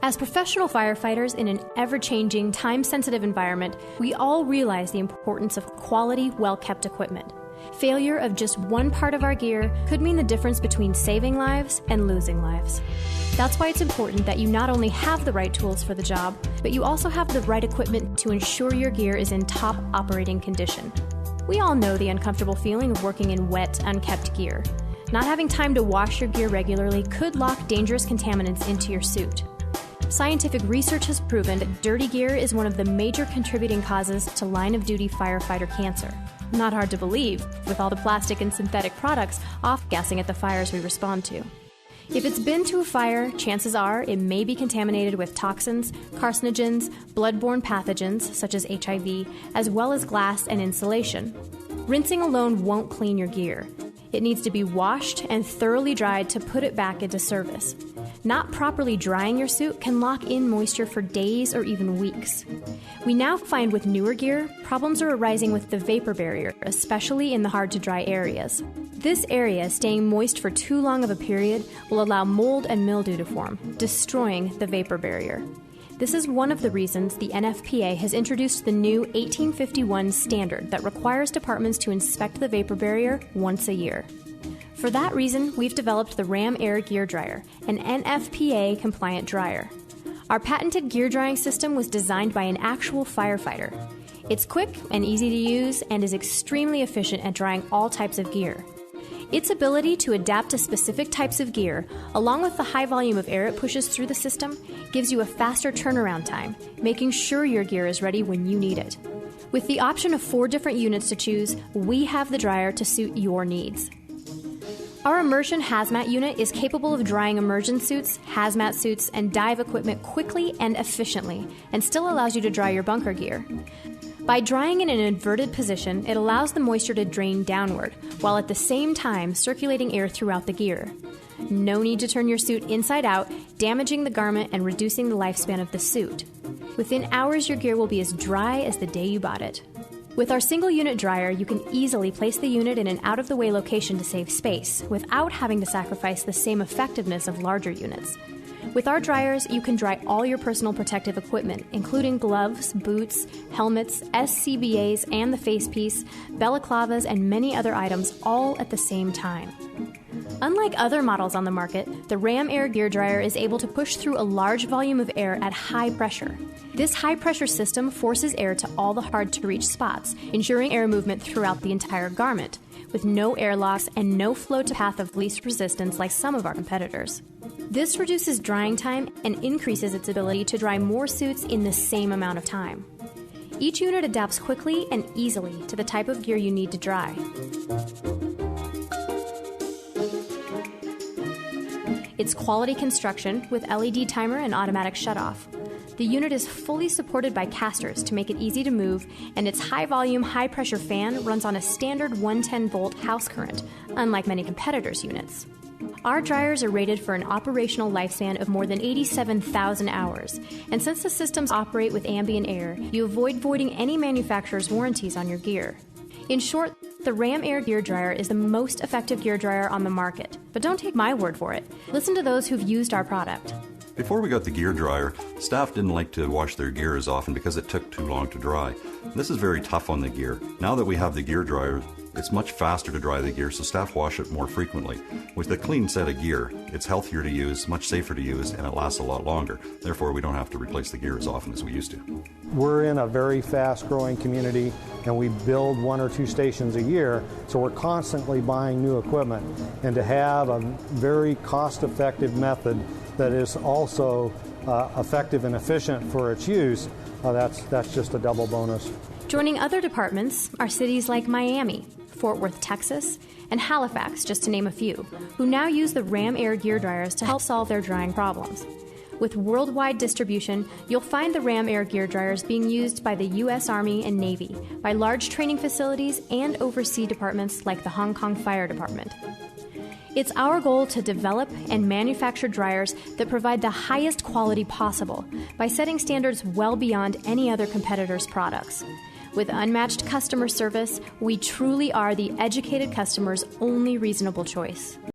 As professional firefighters in an ever-changing, time-sensitive environment, we all realize the importance of quality, well-kept equipment. Failure of just one part of our gear could mean the difference between saving lives and losing lives. That's why it's important that you not only have the right tools for the job, but you also have the right equipment to ensure your gear is in top operating condition. We all know the uncomfortable feeling of working in wet, unkept gear. Not having time to wash your gear regularly could lock dangerous contaminants into your suit. Scientific research has proven that dirty gear is one of the major contributing causes to line-of-duty firefighter cancer. Not hard to believe, with all the plastic and synthetic products off-gassing at the fires we respond to. If it's been to a fire, chances are it may be contaminated with toxins, carcinogens, bloodborne pathogens such as HIV, as well as glass and insulation. Rinsing alone won't clean your gear. It needs to be washed and thoroughly dried to put it back into service. Not properly drying your suit can lock in moisture for days or even weeks. We now find with newer gear, problems are arising with the vapor barrier, especially in the hard-to-dry areas. This area staying moist for too long of a period will allow mold and mildew to form, destroying the vapor barrier. This is one of the reasons the NFPA has introduced the new 1851 standard that requires departments to inspect the vapor barrier once a year. For that reason, we've developed the Ram Air Gear Dryer, an NFPA-compliant dryer. Our patented gear drying system was designed by an actual firefighter. It's quick and easy to use and is extremely efficient at drying all types of gear. Its ability to adapt to specific types of gear, along with the high volume of air it pushes through the system, gives you a faster turnaround time, making sure your gear is ready when you need it. With the option of 4 different units to choose, we have the dryer to suit your needs. Our immersion hazmat unit is capable of drying immersion suits, hazmat suits, and dive equipment quickly and efficiently, and still allows you to dry your bunker gear. By drying in an inverted position, it allows the moisture to drain downward, while at the same time circulating air throughout the gear. No need to turn your suit inside out, damaging the garment and reducing the lifespan of the suit. Within hours, your gear will be as dry as the day you bought it. With our single-unit dryer, you can easily place the unit in an out-of-the-way location to save space, without having to sacrifice the same effectiveness of larger units. With our dryers, you can dry all your personal protective equipment, including gloves, boots, helmets, SCBAs and the facepiece, balaclavas, and many other items all at the same time. Unlike other models on the market, the Ram Air Gear Dryer is able to push through a large volume of air at high pressure. This high-pressure system forces air to all the hard-to-reach spots, ensuring air movement throughout the entire garment, with no air loss and no flow to path of least resistance like some of our competitors. This reduces drying time and increases its ability to dry more suits in the same amount of time. Each unit adapts quickly and easily to the type of gear you need to dry. It's quality construction with LED timer and automatic shutoff. The unit is fully supported by casters to make it easy to move, and its high-volume, high-pressure fan runs on a standard 110-volt house current, unlike many competitors' units. Our dryers are rated for an operational lifespan of more than 87,000 hours, and since the systems operate with ambient air, you avoid voiding any manufacturer's warranties on your gear. In short, the Ram Air Gear Dryer is the most effective gear dryer on the market. But don't take my word for it. Listen to those who've used our product. Before we got the gear dryer, staff didn't like to wash their gear as often because it took too long to dry. This is very tough on the gear. Now that we have the gear dryer, it's much faster to dry the gear, so staff wash it more frequently. With a clean set of gear, it's healthier to use, much safer to use, and it lasts a lot longer. Therefore, we don't have to replace the gear as often as we used to. We're in a very fast-growing community, and we build 1 or 2 stations a year, so we're constantly buying new equipment. And to have a very cost-effective method that is also effective and efficient for its use, that's just a double bonus. Joining other departments are cities like Miami, Fort Worth, Texas, and Halifax, just to name a few, who now use the Ram Air Gear Dryers to help solve their drying problems. With worldwide distribution, you'll find the Ram Air Gear Dryers being used by the U.S. Army and Navy, by large training facilities, and overseas departments like the Hong Kong Fire Department. It's our goal to develop and manufacture dryers that provide the highest quality possible by setting standards well beyond any other competitor's products. With unmatched customer service, we truly are the educated customer's only reasonable choice.